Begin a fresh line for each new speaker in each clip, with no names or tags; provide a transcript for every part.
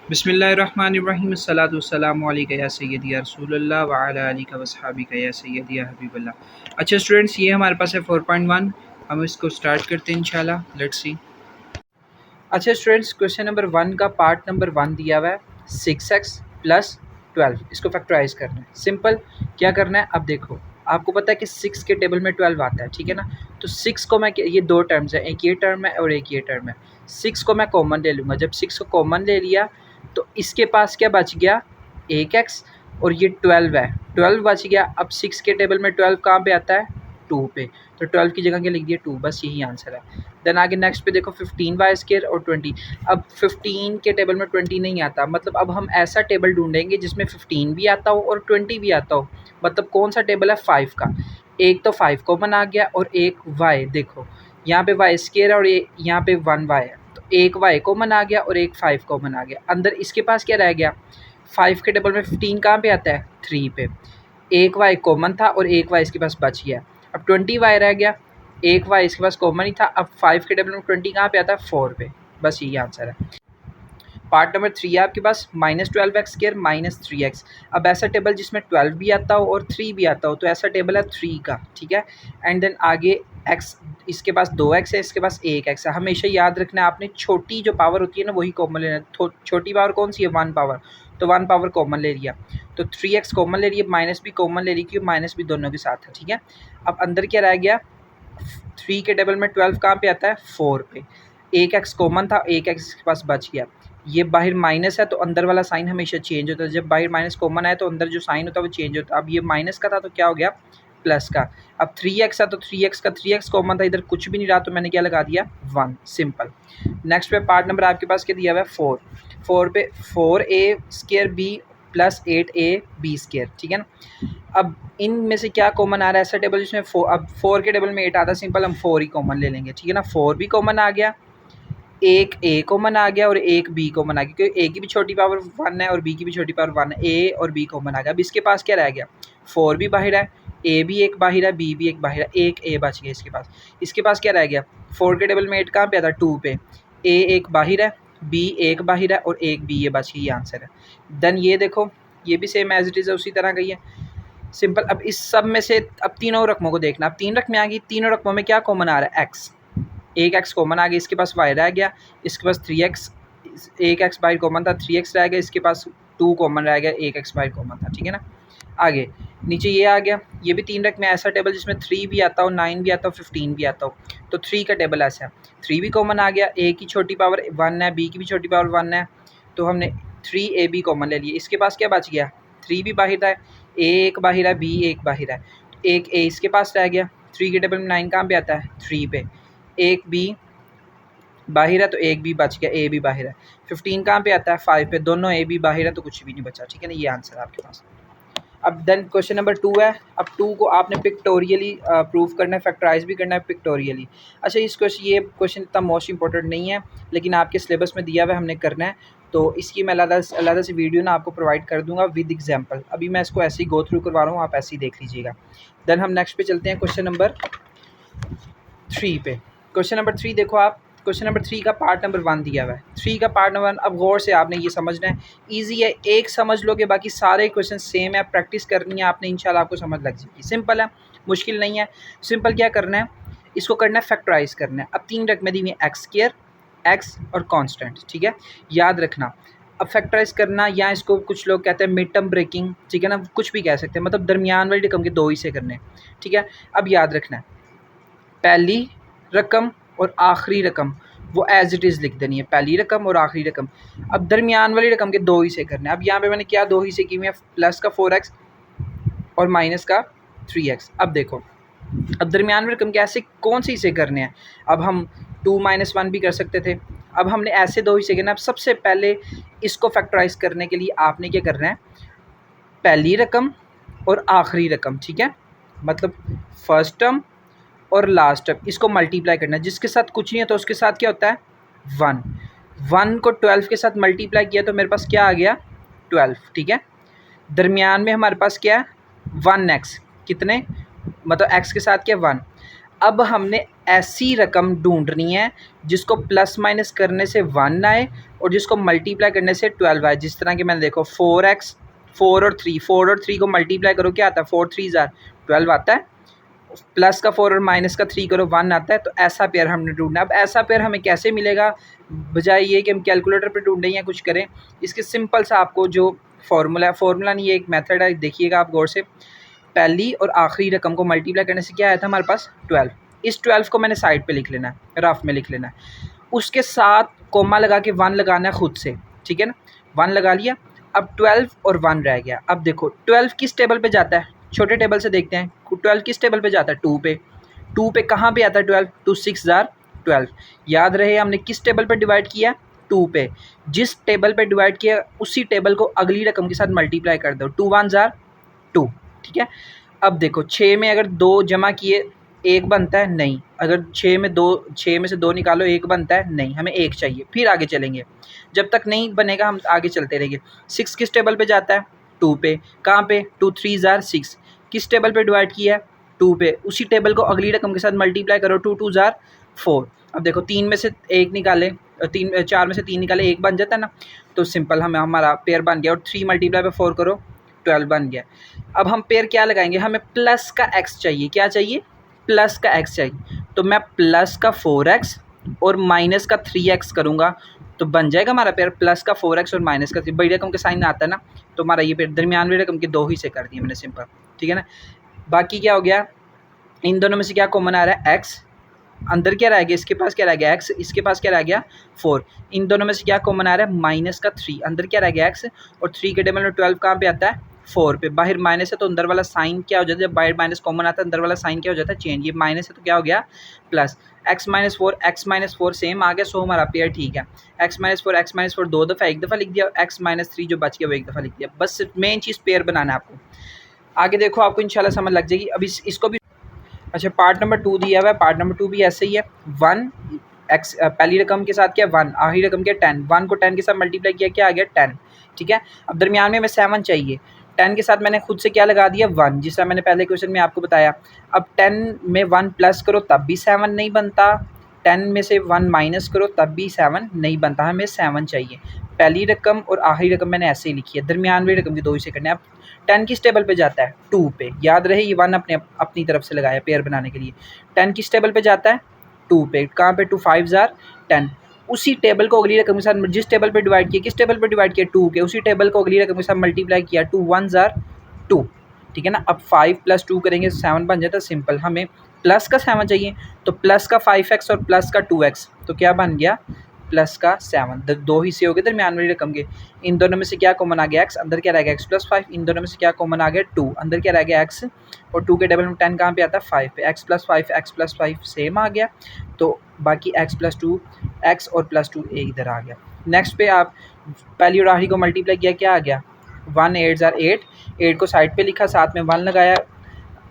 बिस्मिल्लाहिर्रहमानिर्रहीम अस्सलातु वस्सलामु अलैका या सय्यदी या रसूलल्लाह व अला आलिका व अस्हाबिका या सय्यदी या हबीबल्लाह। अच्छा स्टूडेंट्स, ये हमारे पास है 4.1। हम इसको स्टार्ट करते हैं इंशाल्लाह। Let's see. अच्छा स्टूडेंट्स, क्वेश्चन नंबर 1 का पार्ट नंबर 1 दिया हुआ है 6x प्लस 12। इसको फैक्टराइज करना है। सिंपल, क्या करना है, अब देखो आपको पता है कि 6 के टेबल में 12 आता है, ठीक है ना। तो 6 को मैं, ये दो टर्म्स है, एक ये टर्म है और एक ये टर्म है। 6 को मैं कॉमन ले लूँगा। जब 6 को कॉमन ले लिया तो इसके पास क्या बच गया, एक एक्स, और ये 12 है, 12 बच गया। अब 6 के टेबल में 12 कहाँ पे आता है, 2 पे, तो 12 की जगह क्या लिख दिया, 2। बस यही आंसर है। देन आगे नेक्स्ट पे देखो 15y² और 20। अब 15 के टेबल में 20 नहीं आता, मतलब अब हम ऐसा टेबल ढूंढेंगे जिसमें 15 भी आता हो और 20 भी आता हो। मतलब कौन सा टेबल है, 5 का। एक तो 5 कॉमन आ गया और एक y, देखो यहाँ पे y² है और यहाँ पे 1y है, तो एक y कॉमन आ गया और एक 5 कॉमन आ गया। अंदर इसके पास क्या रह गया, 5 के टेबल में 15 कहाँ पे आता है, 3 पे। एक y कॉमन था और एक y इसके पास बच गया। अब 20y रह गया, एक y इसके पास कॉमन ही था। अब 5 के टेबल में 20 कहाँ पे आता है, 4 पे। बस यही आंसर है। पार्ट नंबर 3 है आपके पास -12x² -3x। अब ऐसा टेबल जिसमें 12 भी आता हो और 3 भी आता हो, तो ऐसा टेबल है 3 का, ठीक है। एंड देन आगे x, इसके पास 2x है, इसके पास 1x है। हमेशा याद रखना है आपने, छोटी जो पावर होती है ना वही कॉमन लेना है। छोटी पावर कौन सी है, 1 पावर, तो 1 पावर कॉमन ले लिया। तो 3x कॉमन ले लिया, माइनस भी कॉमन ले ली क्योंकि माइनस भी दोनों के साथ है, ठीक है। अब अंदर क्या रह गया, 3 के टेबल में 12 कहाँ पे आता है, 4 पे। एक एक्स कॉमन था, एक एक्स के पास बच गया। ये बाहर माइनस है तो अंदर वाला साइन हमेशा चेंज होता है। जब बाहर माइनस कॉमन आए तो अंदर जो साइन होता है वो चेंज होता है। अब ये माइनस का था तो क्या हो गया, प्लस का। अब 3x है तो 3x का 3x कॉमन था, इधर कुछ भी नहीं रहा तो मैंने क्या लगा दिया, 1। सिंपल। नेक्स्ट पे पार्ट नंबर आपके पास क्या दिया हुआ है, 4। 4 पे 4a² b प्लस 8ab², ठीक है ना। अब इनमें से क्या कॉमन आ रहा है, ऐसा टेबल जिसमें 4, अब 4 के टेबल में 8 आता है, सिंपल हम 4 ही कॉमन ले लेंगे, ठीक है ना। 4 भी कॉमन आ गया, एक ए कॉमन आ गया और एक बी कॉमन आ गया, क्योंकि ए की भी छोटी पावर 1 है और बी की भी छोटी पावर 1 है। ए और बी कॉमन आ गया। अब इसके पास क्या रह गया, 4 भी बाहर है, ए भी एक बाहर है, बी भी एक बाहर है, एक ए बच गया इसके पास। इसके पास क्या रह गया, 4 के टेबल में 8 कहाँ पे आता है, 2 पे। ए एक बाहर है, बी एक बाहर है और एक बी, ये बच गई, ये आंसर है। देन ये देखो, ये भी सेम एज इट इज़ है, उसी तरह का ही है। सिंपल। अब इस सब में से अब तीनों रकमों को देखना। अब 3 रकमें आ गई, तीनों रकमों में क्या कॉमन आ रहा है, एक्स। एक एक्स कॉमन आ गया, इसके पास वाई रह गया, इसके पास 3x, एक एक्स बाहर कॉमन था, 3x रह गया, इसके पास 2 कॉमन रह गया, एक एक्स बाहर कॉमन था, ठीक है ना। आगे नीचे ये आ गया, ये भी 3 रकमें, ऐसा टेबल जिसमें 3 भी आता हो, 9 भी आता हो, 15 भी आता हो। तो 3 का टेबल ऐसा है, 3 भी कॉमन आ गया, ए की छोटी पावर 1 है, बी की भी छोटी पावर 1 है, तो हमने 3ab कॉमन ले लिया। इसके पास क्या बच गया, 3 भी बाहर है, ए एक बाहर है, बी एक बाहर है, तो एक ए इसके पास रह गया। 3 के टेबल में 9 कहाँ पे आता है, 3 पे। एक बी बाहर है तो एक बी बच गया, ए भी बाहर है। 15 कहाँ पे आता है, 5 पे। दोनों ए बी बाहर है तो कुछ भी नहीं बचा, ठीक है ना। ये आंसर है आपके पास। अब देन क्वेश्चन नंबर 2 है। अब 2 को आपने पिक्टोरियली प्रूव करना है, फैक्टराइज भी करना है पिक्टोरियली। अच्छा, ये क्वेश्चन इतना मोस्ट इंपॉर्टेंट नहीं है, लेकिन आपके सिलेबस में दिया हुआ है, हमने करना है, तो इसकी मैं अलग से वीडियो ना आपको प्रोवाइड कर दूंगा विद एग्जाम्पल। अभी मैं इसको ऐसे ही गो थ्रू करवा रहा हूँ, आप ऐसे ही देख लीजिएगा। देन हम नेक्स्ट पे चलते हैं, क्वेश्चन नंबर 3 पे। क्वेश्चन नंबर 3 देखो आप, क्वेश्चन नंबर 3 का पार्ट नंबर 1 दिया हुआ है। 3 का पार्ट नंबर 1, अब गौर से आपने ये समझना है, इजी है, एक समझ लोगे बाकी सारे क्वेश्चन सेम है। प्रैक्टिस करनी है आपने, इंशाल्लाह आपको समझ लग जाएगी। सिंपल है, मुश्किल नहीं है। सिंपल क्या करना है, इसको करना है फैक्टराइज करना है। अब 3 रकमें दी हुई हैं, x², x और कॉन्स्टेंट, ठीक है, याद रखना। अब फैक्टराइज करना, या इसको कुछ लोग कहते हैं मिड टर्म ब्रेकिंग, ठीक है ना, कुछ भी कह सकते हैं, मतलब दरमियान वाली रकम के 2 हिस्से करने, ठीक है। अब याद रखना है, पहली रकम और आखिरी रकम वो एज इट इज़ लिख देनी है, पहली रकम और आखिरी रकम। अब दरमियान वाली रकम के 2 हिस्से करने हैं। अब यहाँ पे मैंने क्या 2 हिस्से किए हुए हैं, प्लस का 4x और माइनस का 3x। अब देखो, अब दरमियान वाली रकम के ऐसे कौन से हिस्से करने हैं, अब हम 2 - 1 भी कर सकते थे। अब हमने ऐसे 2 हिस्से करना है। अब सबसे पहले इसको फैक्टराइज करने के लिए आपने क्या करना है, पहली रकम और आखिरी रकम, ठीक है, मतलब फर्स्ट टर्म और लास्ट टर्म, इसको मल्टीप्लाई करना है। जिसके साथ कुछ नहीं है तो उसके साथ क्या होता है, 1। 1 को 12 के साथ मल्टीप्लाई किया तो मेरे पास क्या आ गया, 12, ठीक है। दरमियान में हमारे पास क्या है, 1x, कितने, मतलब x के साथ क्या, 1। अब हमने ऐसी रकम ढूंढनी है जिसको प्लस माइनस करने से 1 आए और जिसको मल्टीप्लाई करने से 12 आए। जिस तरह कि मैंने देखो 4x 4 और 3 को मल्टीप्लाई करो क्या आता है, 4 3 जार 12 आता है, प्लस का 4 और माइनस का 3 करो 1 आता है। तो ऐसा पेयर हमने ढूंढना है। अब ऐसा पेयर हमें कैसे मिलेगा, बजाय ये कि हम कैलकुलेटर पे ढूंढें या कुछ करें, इसके सिंपल सा आपको जो फार्मूला नहीं, ये एक मेथड है, देखिएगा आप गौर से। पहली और आखिरी रकम को मल्टीप्लाई करने से क्या आया था हमारे पास, 12। इस 12 को मैंने साइड पे लिख लेना है, रफ में लिख लेना है। उसके साथ कोमा लगा के 1 लगाना है खुद से, ठीक है ना। 1 लगा लिया। अब 12 और 1 रह गया। अब देखो 12 किस टेबल पे जाता है, छोटे टेबल से देखते हैं। 12 किस टेबल पे जाता है, 2 पे। 2 पे कहाँ पे आता है 12, 2 6 जार 12। याद रहे हमने किस टेबल पे डिवाइड किया, 2 पे। जिस टेबल पे डिवाइड किया उसी टेबल को अगली रकम के साथ मल्टीप्लाई कर दो। 2 1 जार 2, ठीक है। अब देखो 6 में अगर 2 जमा किए 1 बनता है, नहीं। अगर 6 में से 2 निकालो 1 बनता है, नहीं। हमें 1 चाहिए। फिर आगे चलेंगे, जब तक नहीं बनेगा हम आगे चलते रहेंगे। 6 किस टेबल पे जाता है, 2 पे। कहाँ पे, 2 3 जार 6। किस टेबल पे डिवाइड किया है, 2 पे। उसी टेबल को अगली रकम के साथ मल्टीप्लाई करो, 2 2 जार 4। अब देखो 3 में से 1 निकाले, 4 में से 3 निकाले, 1 बन जाता है ना। तो सिंपल हमारा पेयर बन गया। और 3 मल्टीप्लाई पे 4 करो, 12 बन गया। अब हम पेयर क्या लगाएंगे, हमें प्लस का x चाहिए। क्या चाहिए, प्लस का x चाहिए। तो मैं प्लस का 4x और माइनस का 3x करूँगा तो बन जाएगा हमारा पेयर प्लस का 4x और माइनस का 3। बड़ी रकम के साइन आता है ना, तो हमारा ये पेयर दरमियानवी रकम के 2 हिस्से कर दिए मैंने, सिंपल, ठीक है ना। बाकी क्या हो गया, इन दोनों में से क्या कॉमन आ रहा है, x। अंदर क्या रह गया, इसके पास क्या रह गया x, इसके पास क्या रह गया 4। इन दोनों में से क्या कॉमन आ रहा है, माइनस का 3। अंदर क्या रह गया x, और 3 के टेबल में 12 कहाँ पे आता है, 4 पे। बाहर माइनस है तो अंदर वाला साइन क्या हो जाता है, जब बाहर माइनस कॉमन आता है अंदर वाला साइन क्या हो जाता है, चेंज। ये माइनस है तो क्या हो गया, प्लस। x माइनस 4 सेम आ गया। सो हमारा पेयर ठीक है। x माइनस 4 2 दफ़ा एक दफ़ा लिख दिया, और x माइनस 3 जो बच गया वो एक दफ़ा लिख दिया। बस मेन चीज़ पेयर बनाना है आपको। आगे देखो आपको इंशाल्लाह समझ लग जाएगी। अब इसको भी अच्छा, पार्ट नंबर 2 दिया हुआ है। पार्ट नंबर 2 भी ऐसे ही है। 1 x पहली रकम के साथ क्या 1, आखिरी रकम क्या 10। 1 को 10 के साथ मल्टीप्लाई किया, क्या आ गया 10, ठीक है। अब दरमियान में हमें 7 चाहिए। 10 के साथ मैंने खुद से क्या लगा दिया 1, जिस तरह मैंने पहले क्वेश्चन में आपको बताया। अब 10 में 1 प्लस करो तब भी 7 नहीं बनता, 10 में से 1 माइनस करो तब भी 7 नहीं बनता, हमें 7 चाहिए। पहली रकम और आखिरी रकम मैंने ऐसे ही लिखी है, दरमियानवी रकम के 2 हिस्से करने हैं। अब 10 किस टेबल पे जाता है, 2 पे। याद रहे ये 1 अपनी तरफ से लगाया पेयर बनाने के लिए। 10 किस टेबल पे जाता है, 2 पे। कहाँ पे, 2 5 जार 10। उसी टेबल को अगली रकम के साथ, जिस टेबल पे डिवाइड किया, किस टेबल पे डिवाइड किया 2 के, उसी टेबल को अगली रकम के साथ मल्टीप्लाई किया, 2 1 जार 2, ठीक है ना। अब 5 + 2 करेंगे 7 बन जाता है, सिंपल। हमें प्लस का 7 चाहिए, तो प्लस का 5x और प्लस का 2x, तो क्या बन गया प्लस का 7। 2 हिस्से हो गए दरमियान वाली रकम के। इन दोनों में से क्या कॉमन आ गया x, अंदर क्या रह गया x + 5। इन दोनों में से क्या कॉमन आ गया 2, अंदर क्या रह गया x, और 2 के टेबल में 10 कहाँ पे आता है 5 पे। x + 5 सेम आ गया, तो बाकी x + 2 x और +2 इधर आ गया। नेक्स्ट पे आप पहली और आखिरी को मल्टीप्लाई किया, क्या आ गया 1 8 जार 8। 8 को साइड पे लिखा, साथ में 1 लगाया।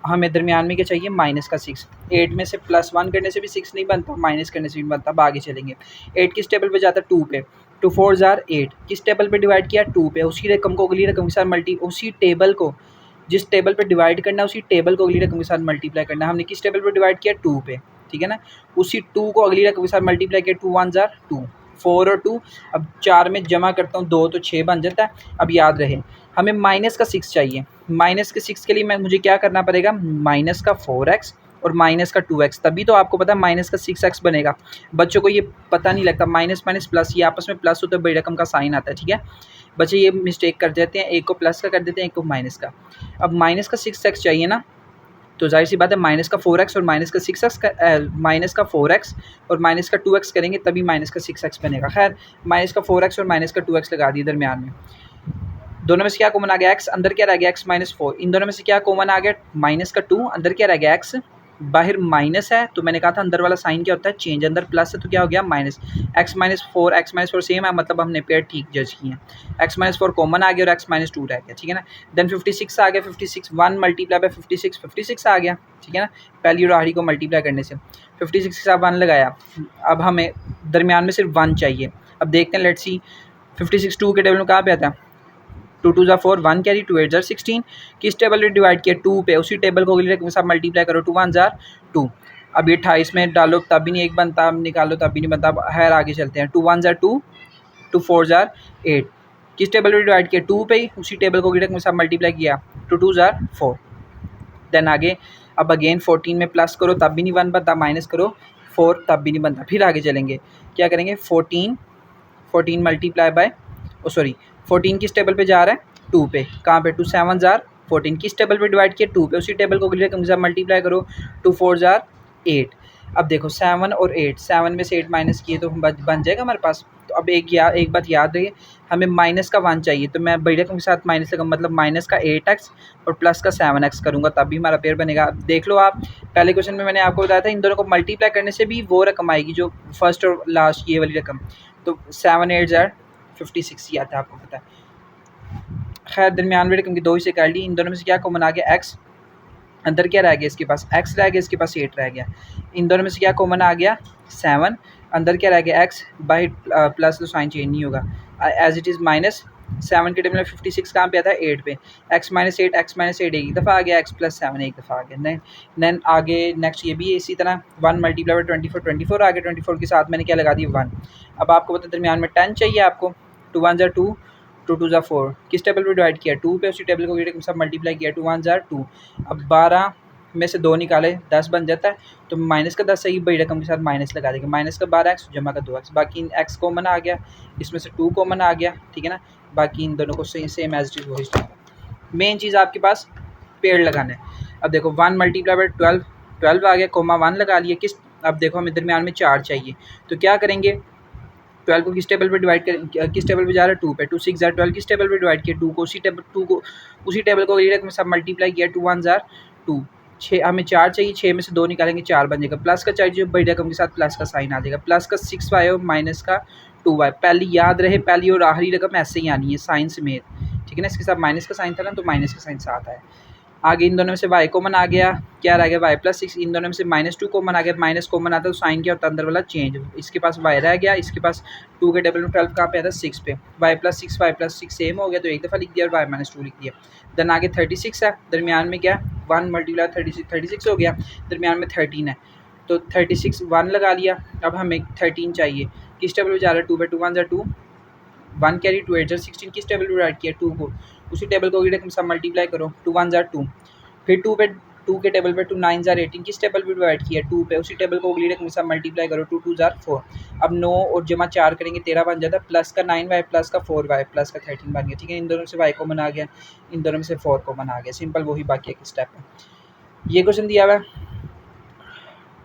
हमें दरमियान में क्या चाहिए, माइनस का 6। 8 में से +1 करने से भी 6 नहीं बनता, माइनस करने से भी बनता। अब आगे चलेंगे। 8 किस टेबल पे जाता है, 2 पे। 2 4 जार 8। किस टेबल पे डिवाइड किया, 2 पे। उसी रकम को अगली रकम के साथ उसी टेबल को, जिस टेबल पे डिवाइड करना है उसी टेबल को अगली रकम के साथ मल्टीप्लाई करना है। हमने किस टेबल पे डिवाइड किया, 2 पे, ठीक है ना। उसी 2 को अगली रकम के साथ मल्टीप्लाई किया, 2 1 जार 2, 4 और 2। अब 4 में जमा करता हूँ 2 तो 6 बन जाता है। अब याद रहे हमें माइनस का 6 चाहिए। माइनस के 6 के लिए मुझे क्या करना पड़ेगा, माइनस का 4x और माइनस का 2x, तभी तो आपको पता है माइनस का 6x बनेगा। बच्चों को ये पता नहीं लगता, माइनस माइनस प्लस, ये आपस में प्लस होता है, बड़ी रकम का साइन आता है, ठीक है। बच्चे ये मिस्टेक कर देते हैं, एक को प्लस का कर देते हैं, एक को माइनस का। अब माइनस का 6x चाहिए ना, तो जाहिर सी बात है माइनस का 4x और माइनस का 6x माइनस का 4x और माइनस का 2x करेंगे तभी माइनस का 6x बनेगा। खैर माइनस का 4x और माइनस का 2x लगा दिए दरमियान में। दोनों में से क्या कॉमन आ गया, x। अंदर क्या रह गया, x - 4। इन दोनों में से क्या कॉमन आ गया, माइनस का 2। अंदर क्या रह गया, x। बाहर माइनस है तो मैंने कहा था अंदर वाला साइन क्या होता है, चेंज। अंदर प्लस है तो क्या हो गया माइनस। x - 4 सेम है, मतलब हमने पेयर ठीक जज किए हैं। x - 4 कॉमन आ गया और x - 2 रह गया, ठीक है ना। देन 56 आ गया। 56 1 मल्टीप्लाई बाय 56 आ गया, ठीक है ना। पहली और आखिरी को मल्टीप्लाई करने से 56 के साथ 1 लगाया। अब हमें दरमियान में सिर्फ 1 चाहिए। अब देखते हैं, लेट्स सी 56 2 के टेबल में कहाँ पे आता है, 2 2 ज़ा 4, 1 कैरी, 2 8 ज़ा 16। किस टेबल पे डिवाइड किया, 2 पे। उसी टेबल को अगली रकम के साथ मल्टीप्लाई करो, 2 1 ज़ा 2। अब ये 28 में डालो तब भी नहीं एक बनता, अब निकालो तब भी नहीं बनता। अब खैर आगे चलते हैं। 2 1 ज़ार 2, 2 4 ज़ार 8, किस टेबल पे डिवाइड किया? 2 पे ही, उसी टेबल को के साथ मल्टीप्लाई किया, 2 2 ज़ार 4। देन आगे अब अगेन 14 में प्लस करो तब भी नहीं 1 बनता, माइनस करो 4 तब भी नहीं बनता। फिर आगे चलेंगे, क्या करेंगे? 14 मल्टीप्लाई बाय, ओ सॉरी 14 किस टेबल पे जा रहा है? 2 पे। कहाँ पे? 2 7 ज़ार 14, किस टेबल पे डिवाइड किया? 2 पे, उसी टेबल को मल्टीप्लाई करो, 2 4 ज़ार 8। अब देखो 7 और 8, 7 में से 8 माइनस किए तो बन जाएगा हमारे पास। तो अब एक बात याद रहे, हमें माइनस का 1 चाहिए, तो मैं बड़ी रकम के साथ माइनस लगा, मतलब माइनस का 8x और प्लस का 7x करूँगा, तब भी हमारा पेयर बनेगा। अब देख लो आप, पहले क्वेश्चन में मैंने आपको बताया था इन दोनों को मल्टीप्लाई करने से भी वो रकम आएगी जो फर्स्ट और लास्ट ये वाली रकम। तो 7 8 ज़ार 56 ही आता है, आपको पता है। खैर दरमियान में रकम की 2 ही से कर ली। इन दोनों में से क्या कॉमन आ गया? x। अंदर क्या रह गया? इसके पास x रह गया, इसके पास 8 रह गया। इन दोनों में से क्या कॉमन आ गया? 7। अंदर क्या रह गया? x बाई प्लस, तो साइन चेंज नहीं होगा, एज इट इज़ माइनस 7 के टेबल में 56 कहाँ पे आता है? 8 पे। x माइनस 8 एक दफ़ा आ गया, x प्लस 7 एक दफ़ा आ गया। देन आगे नेक्स्ट ये भी है इसी तरह, 1 मल्टीप्लाई बाई 24 आ गया, 24 के साथ मैंने क्या लगा दी? 1। अब आपको पता दरमियान में 10 चाहिए आपको। 2 1 ज़ार 2, 2 2 ज़ार 4, किस टेबल पे डिवाइड किया? 2 पे, उसी टेबल को सब मल्टीप्लाई किया, 2 1 ज़ार 2। अब 12 में से 2 निकाले 10 बन जाता है, तो माइनस का 10 सही बड़ी रकम के साथ माइनस लगा देंगे, माइनस का 12x जमा का 2x, बाकी x कॉमन आ गया, इसमें से 2 कॉमन आ गया, ठीक है ना। बाकी इन दोनों को सेम एज इट इज़ वही। मेन चीज़ आपके पास पेड़ लगाना है। अब देखो 1 मल्टीप्लाई बाई 12, 12 आ गया, कोमा 1 लगा लिए। किस, अब देखो हमें दरमियान में 4 चाहिए, तो क्या करेंगे? 12 को किस टेबल पे डिवाइड कर, किस टेबल पे जा रहा है? 2 पे। 2 6 ज़ार 12 किस टेबल पे डिवाइड किया? 2 को, उसी टेबल को में सब मल्टीप्लाई किया, 2 1 ज़ार 2। 6 हमें 4 चाहिए, 6 में से 2 निकालेंगे, 4 बन जाएगा। प्लस का चाहिए, बड़ी रकम के साथ प्लस का साइन आ जाएगा, प्लस का 6y और माइनस का 2y। पहली याद रहे, पहली और आखिरी रकम ऐसे ही आनी है साइन समेत, ठीक है ना। इसके साथ माइनस का साइन था ना, तो माइनस का साइन साथ है। आगे इन दोनों में से y कॉमन आ गया, क्या रह गया? y plus 6। इन दोनों में से -2 कॉमन आ गया, माइनस कॉमन आता है तो साइन क्या होता है? अंदर वाला चेंज। इसके पास y रह गया, इसके पास 2 के टेबल में 12 कहाँ पे आता है? 6 पे। y प्लस 6 सेम हो गया, तो एक दफ़ा लिख दिया, और y -2 लिख दिया। देन आगे 36 है, दरमियान में क्या? 1 मल्टीप्लाई 36 हो गया, दरमियान में 13 है, तो 36 1 लगा लिया। अब हमें 13 चाहिए, किस टेबल में जा रहा है? 2 पे। 2 1 ज़ार 2, 1 कैरी 2 8 ज़ार 16, किस टेबल पे राइट किया? 2 को, उसी टेबल को सब मल्टीप्लाई करो, 2 1 ज़ार 2। फिर 2 पे, 2 के टेबल पे 2 9 ज़ार 18, किस टेबल पे डिवाइड किया? 2 पे, उसी टेबल को अगली रकम के साथ मल्टीप्लाई करो, 2 2 ज़ार 4। अब 9 और जमा 4 करेंगे 13 बन जाता है, प्लस का 9y प्लस का 4y प्लस का 13 बन गया, ठीक है। इन दोनों से y कॉमन आ गया, इन दोनों में से 4 कॉमन आ गया, सिंपल वही बाकी एक स्टेप है। ये क्वेश्चन दिया हुआ है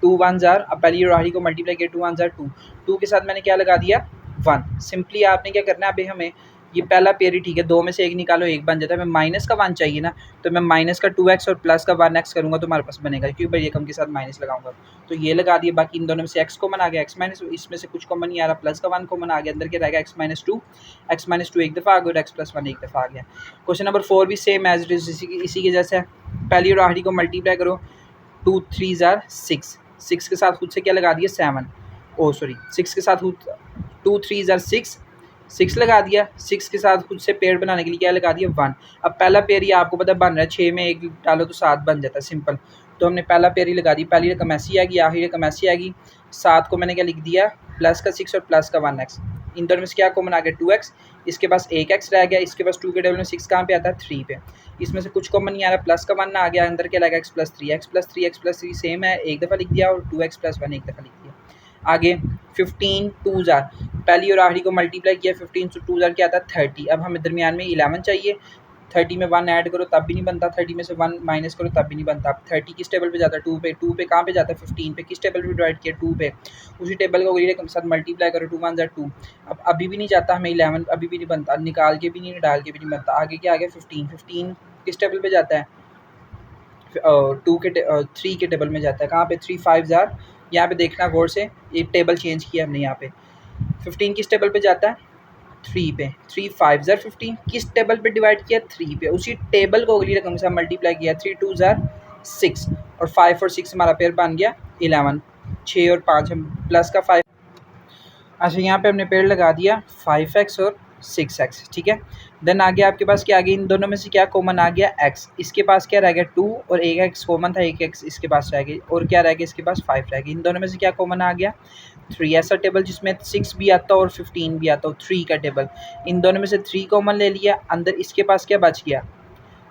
2 1 ज़ार, अब पहली और आखिरी को मल्टीप्लाई किया, 2 1 ज़ार 2, 2 के साथ मैंने क्या लगा दिया? 1। सिंपली आपने क्या करना है, अभी हमें ये पहला पेयर ही ठीक है, 2 में से 1 निकालो 1 बन जाता है। मैं माइनस का 1 चाहिए ना, तो मैं माइनस का 2x और प्लस का 1x करूँगा, तो हमारे पास बनेगा, क्योंकि बड़ी रकम के साथ माइनस लगाऊंगा, तो ये लगा दिया। बाकी इन दोनों में से x कॉमन आ गया, x माइनस, इसमें से कुछ कॉमन नहीं आ रहा, प्लस का 1 कॉमन आ गया, अंदर क्या रहेगा? x माइनस 2 एक दफ़ा आ गया, और x प्लस 1 एक दफ़ा आ गया। क्वेश्चन नंबर 4 भी सेम एज इट इज़ इसी के जैसे है, पहली और आखिरी को मल्टीप्लाई करो, 2 3 ज़ार 6, 6 के साथ खुद से क्या लगा दिया? 7, ओ सॉरी 6 के साथ 2 3 ज़ार 6, 6 लगा दिया, 6 के साथ खुद से पेयर बनाने के लिए क्या लगा दिया? 1। अब पहला पेयर ये आपको पता बन रहा है, 6 में 1 डालो तो 7 बन जाता है, सिंपल। तो हमने पहला पेयर ही लगा दी, पहली रकम ऐसी आएगी, आखिरी रकम ऐसी आएगी। 7 को मैंने क्या लिख दिया? प्लस का 6 और प्लस का 1x। इन दोनों में से क्या कॉमन आ गया? 2x, इसके पास 1x रह गया, इसके पास 2 के टेबल में 6 कहाँ पे आता है? 3 पे। इसमें से कुछ कॉमन नहीं आ रहा, प्लस का 1 आ गया, अंदर क्या लगेगा? x प्लस 3 सेम है, एक दफ़ा लिख दिया, और 2x प्लस 1 एक दफ़ा लिख दिया। आगे 15 2 ज़ार, पहली और आखिरी को मल्टीप्लाई किया, 15 से 2 ज़ार क्या आता है? 30। अब हमें दरमियान में 11 चाहिए, 30 में 1 ऐड करो तब भी नहीं बनता, 30 में से 1 माइनस करो तब भी नहीं बनता। अब 30 किस टेबल पे जाता है? 2 पे। 2 पे कहाँ पे जाता है? 15 पे। किस टेबल पे डिवाइड किया? 2 पे, उसी टेबल को अगली रकम के साथ मल्टीप्लाई करो, 2 1 ज़ार 2। अब अभी भी नहीं जाता हमें 11, अभी भी नहीं बनता, निकाल के भी नहीं, डाल के भी नहीं बनता। आगे क्या आ गया? 15, 15 किस टेबल पे जाता है? 3 के टेबल में जाता है, कहाँ पे? 3 5 ज़ार, यहाँ पे देखना गौर से, ये टेबल चेंज किया हमने यहाँ पे। 15 किस टेबल पे जाता है? 3 पे। 3 5 ज़ार 15, किस टेबल पे डिवाइड किया? 3 पे, उसी टेबल को अगली रकम से मल्टीप्लाई किया, 3 2 ज़ार 6, और 5 और 6 हमारा पेयर बन गया 11। 6 और 5 हम प्लस का 5, अच्छा यहाँ पे हमने पेड़ लगा दिया 5x और 6x, ठीक है। देन आगे आपके पास क्या आ गया, इन दोनों में से क्या कॉमन आ गया, x। इसके पास क्या रह गया 2 और एक x कॉमन था, एक x इसके पास रह गई, और क्या रह गया इसके पास 5 रह गई। इन दोनों में से क्या कॉमन आ गया 3। ऐसा टेबल जिसमें 6 भी आता हो और 15 भी आता हो, 3 का टेबल। इन दोनों में से 3 कॉमन ले लिया, अंदर इसके पास क्या बच गया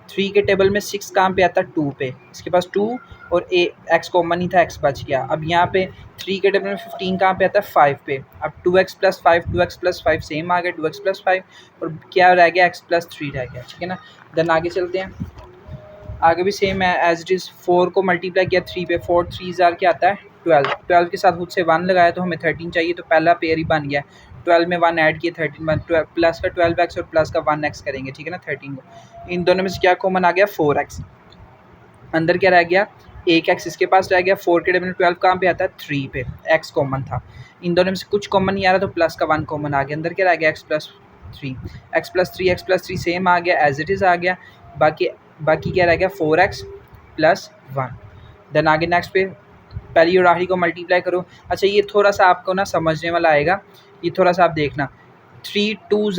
3 के टेबल में 6 कहाँ पे आता है 2 पे, इसके पास 2 और x कॉमन ही था, x बच गया। अब यहाँ पे 3 के टेबल में 15 कहाँ पे आता है 5 पे। अब 2x plus 5, 2x plus 5 same आ गया 2x प्लस 5, और क्या रह गया x प्लस 3 रह गया, ठीक है ना। देन आगे चलते हैं, आगे भी सेम है एज इट इज़। 4 को मल्टीप्लाई किया 3 पे, 4 3 क्या आता है 12। 12 के साथ खुद से 1 लगाया तो हमें 13 चाहिए, तो पहला पेयर ही बन गया। 12 में 1 ऐड किए 13 बन, प्लस का 12x और प्लस का 1x करेंगे, ठीक है ना 13 को। इन दोनों में से क्या कॉमन आ गया 4x। अंदर क्या रह गया एक x इसके पास रह गया। 4 के टेबल में 12 कहाँ पे आता है 3 पे, x कॉमन था। इन दोनों में से कुछ कॉमन नहीं आ रहा तो प्लस का 1 कॉमन आ गया। अंदर क्या रह गया x plus 3, x plus 3 same आ गया एज इट इज़ आ गया। बाकी क्या रह गया 4x प्लस 1। देन आगे नेक्स्ट पे पहली और आखिरी को मल्टीप्लाई करो। अच्छा ये थोड़ा सा आपको ना समझने वाला आएगा, ये थोड़ा सा आप देखना। 3 2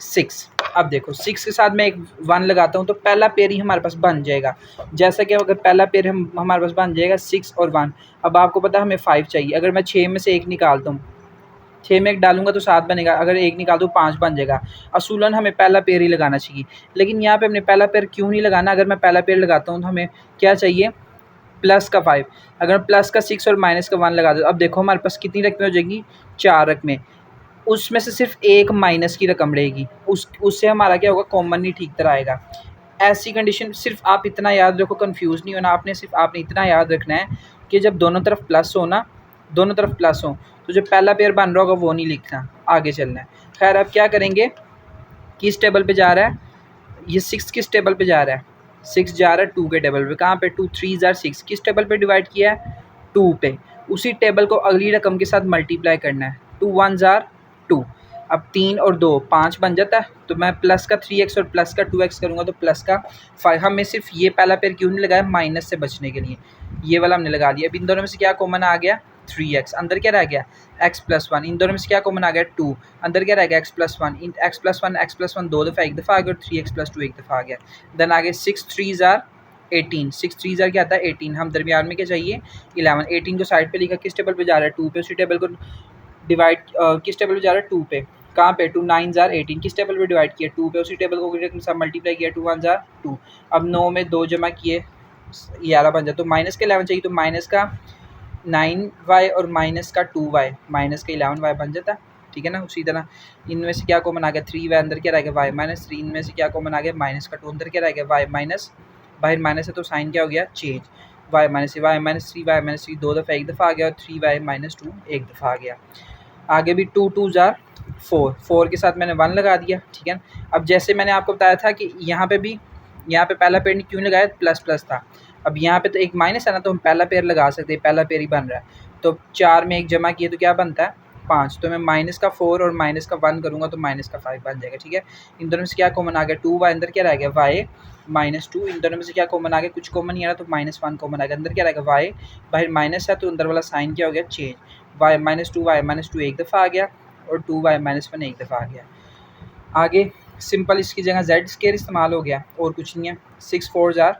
6। अब देखो 6 के साथ मैं एक 1 लगाता हूँ तो पहला पेयर ही हमारे पास बन जाएगा। जैसा कि अगर पहला पेयर हमारे पास बन जाएगा 6 और 1। अब आपको पता है हमें 5 चाहिए, अगर मैं 6 में से एक निकालता हूँ, 6 में एक डालूंगा तो 7 बनेगा, अगर एक निकाल दूँ 5 बन जाएगा। असूलन हमें पहला पेयर ही लगाना चाहिए, लेकिन यहाँ पे हमने पहला पेयर क्यों नहीं लगाना। अगर मैं पहला पेयर लगाता हूँ तो हमें क्या चाहिए प्लस का 5। अगर प्लस का 6 और माइनस का 1 लगा दो, अब देखो हमारे पास कितनी रकमें हो जाएंगी 4 रकमें। उसमें से सिर्फ एक माइनस की रकम रहेगी, उससे हमारा क्या होगा कॉमन नहीं ठीक तरह आएगा। ऐसी कंडीशन सिर्फ आप इतना याद रखो, कंफ्यूज नहीं होना आपने इतना याद रखना है कि जब दोनों तरफ प्लस हो ना, दोनों तरफ प्लस हो, तो जो पहला पेयर बन रहा होगा वो नहीं लिखना, आगे चलना है। खैर अब क्या करेंगे, किस टेबल पे जा रहा है ये 6, किस टेबल पे जा रहा है 6 जा रहा है 2 के टेबल पे। कहाँ पे 2 3 6, किस टेबल पे डिवाइड किया है 2 पे। उसी टेबल को अगली रकम के साथ मल्टीप्लाई करना है। 2 1 2। अब 3 और 2 5 बन जाता है, तो मैं प्लस का 3x और प्लस का 2x करूँगा तो प्लस का 5। हमें सिर्फ ये पहला पेयर क्यों नहीं लगाया, माइनस से बचने के लिए, ये वाला हमने लगा दिया। अब इन दोनों में से क्या कॉमन आ गया 3x। अंदर क्या रह गया x प्लस 1। इन दोनों में से क्या कॉमन आ गया 2। अंदर क्या रह गया x प्लस 1। इन x प्लस 1 दो दफ़ा एक दफ़ा आ गया, और 3x प्लस 2 एक दफ़ा आ गया। देन आगे 6 3 18। 6 3 क्या आता है 18। हम दरमियान में क्या चाहिए 11। 18 को साइड पे लिखा, किस टेबल पे जा रहा है 2 पे। उसी टेबल को डिवाइड किस टेबल पे जा रहा है 2 पे। कहाँ पे 2 9 18, किस टेबल पे डिवाइड किया 2 पे। उसी टेबल को सब मल्टीप्लाई किया 2 1 2। अब 9 में 2 जमा किए 11 बन जाए, तो माइनस का 11 चाहिए, तो माइनस का 9y और माइनस का 2y, माइनस का 11y बन जाता है, ठीक है ना। उसी तरह इनमें से क्या कॉमन आ गया 3y, अंदर क्या रह गया y माइनस 3। इनमें से क्या कॉमन आ गया माइनस का 2, अंदर क्या रह गया y माइनस, बाहर माइनस है तो साइन क्या हो गया चेंज, y माइनस 3 दो दफ़ा एक दफ़ा आ गया, और 3y माइनस 2 एक दफ़ा आ गया। आगे भी 2 2 4, 4 के साथ मैंने 1 लगा दिया, ठीक है। अब जैसे मैंने आपको बताया था कि यहाँ पे पहला पेयर क्यों लगाया प्लस प्लस था। अब यहाँ पे तो एक माइनस है ना, तो हम पहला पेयर लगा सकते हैं, पहला पेयर ही बन रहा है। तो 4 में एक जमा किए तो क्या बनता है 5। तो मैं माइनस का 4 और माइनस का 1 करूँगा तो माइनस का 5 बन जाएगा, ठीक है। इन दोनों में से क्या कॉमन आ गया 2y, अंदर क्या रह गया y माइनस 2। इन दोनों में से क्या कॉमन आ गया, कुछ कॉमन नहीं आ रहा तो माइनस 1 कॉमन आ गया। अंदर क्या रहेगा y, बाहर माइनस है तो अंदर वाला साइन क्या हो गया चेंज, y माइनस 2 एक दफ़ा आ गया, और 2y माइनस 1 एक दफ़ा आ गया। आगे सिंपल इसकी जगह z स्केयर इस्तेमाल हो गया, और कुछ नहीं है। 6 4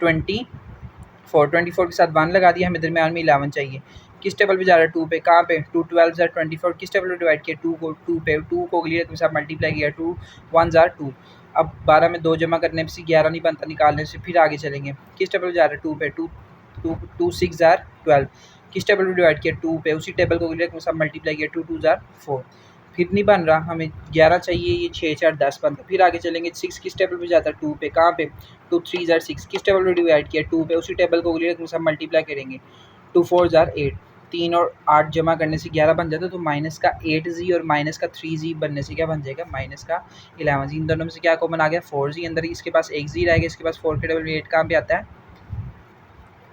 24 के साथ 1 लगा दिया, हमें दरमियान में 11 चाहिए। किस टेबल पे जा रहा है 2 पे। कहाँ पे 2 12 24, किस टेबल पे डिवाइड किया 2 को 2 पे। 2 को अगली रकम के साथ मल्टीप्लाई किया 2 1 2। अब 12 में 2 जमा करने से 11 नहीं बनता, निकालने से फिर आगे चलेंगे। किस टेबल पे जा रहा है 2 पे। 2 6 12, किस टेबल पे डिवाइड किया 2 पे। उसी टेबल को अगली रकम के साथ मल्टीप्लाई किया 2 2 4। फिर नहीं बन रहा, हमें 11 चाहिए, ये 6 4 10 बनता। फिर आगे चलेंगे 6 किस टेबल पे जाता है 2 पे। कहाँ पे 2 3 6, किस टेबल पे डिवाइड किया 2 पे। उसी टेबल को अगली रकम से मल्टीप्लाई करेंगे 2 4 8। 3 और 8 जमा करने से 11 बन जाता है, तो माइनस का 8z और माइनस का 3z बनने से क्या बन जाएगा माइनस का 11z। इन दोनों में से क्या कॉमन आ गया 4z। अंदर इसके पास एक z रह गया, इसके पास 4 के टेबल में 8 कहाँ पे आता है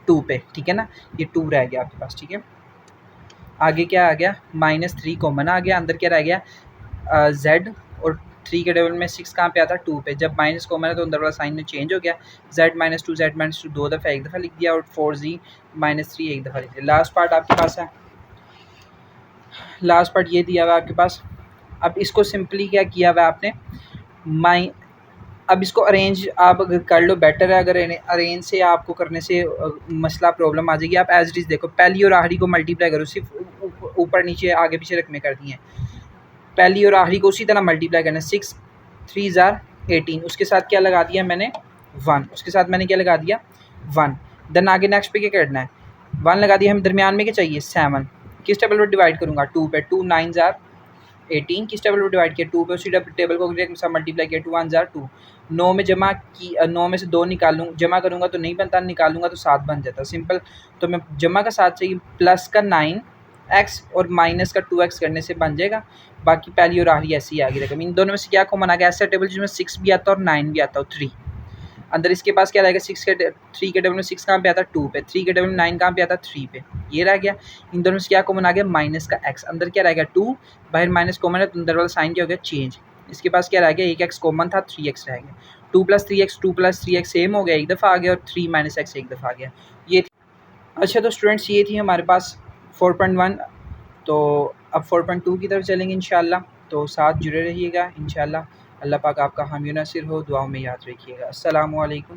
2 पे, ठीक है ना। ये 2 रह गया आपके पास, ठीक है। आगे क्या आ गया -3 कॉमन आ गया, अंदर क्या रह गया z, और 3 के टेबल में 6 कहाँ पे आता है 2 पे। जब माइनस कॉमन है तो अंदर वाला साइन में चेंज हो गया, z -2 दो दफ़ा एक दफ़ा लिख दिया, और 4z -3 एक दफ़ा लिख दिया। लास्ट पार्ट आपके पास है, लास्ट पार्ट ये दिया हुआ आपके पास। अब इसको सिंपली क्या किया हुआ है आपने, माइ अब इसको अरेंज आप अगर कर लो बेटर है, अगर अरेंज से आपको करने से मसला प्रॉब्लम आ जाएगी। आप एज इट इज़ देखो, पहली और आखिरी को मल्टीप्लाई करो, सिर्फ ऊपर नीचे आगे पीछे रकमें कर दी हैं, पहली और आखिरी को उसी तरह मल्टीप्लाई करना है। 6 3 जार 18, उसके साथ क्या लगा दिया मैंने 1, उसके साथ मैंने क्या लगा दिया 1। देन आगे नेक्स्ट पे क्या करना है, 1 लगा दिया, हमें दरमियान में क्या चाहिए 7, किस टेबल पर डिवाइड करूँगा 2 पे, 2 9 जार 18, किस टेबल पर डिवाइड किया 2 पे, उसी टेबल को मल्टीप्लाई किया 2 1 जार 2, 9 में जमा की 9 में से 2 निकालूँ, जमा करूँगा तो नहीं बनता, निकालूंगा तो 7 बन जाता सिंपल। तो मैं जमा का 7 चाहिए, प्लस का 9x और माइनस का 2x करने से बन जाएगा। बाकी पहली और आखिरी ऐसी आ गई रकम। इन दोनों में से क्या कॉमन आ गया, ऐसा टेबल जिसमें 6 भी आता है और 9 भी आता है, 3 अंदर इसके पास क्या रहेगा, 3 के टेबल में 6 कहाँ पे आता है 2 पे, 3 के टेबल में 9 कहाँ पे आता है 3 पे, ये रह गया। इन दोनों में से क्या कॉमन आ गया, माइनस का x, अंदर क्या रहेगा 2, बाहर माइनस कॉमन है तो अंदर वाला साइन क्या हो गया चेंज। इसके पास क्या रह गया, एक x कॉमन था, 3x रह गया, 2 + 3x 2 + 3x सेम हो गया, एक दफ़ा आ गया, और 3 - x एक दफ़ा आ गया, ये। अच्छा तो स्टूडेंट्स ये थी हमारे पास 4.1। तो अब 4.2 की तरफ चलेंगे इंशाल्लाह, तो साथ जुड़े रहिएगा इंशाल्लाह। अल्लाह पाक आपका हामी नासिर हो, दुआओं में याद रखिएगा। अस्सलामु अलैकुम।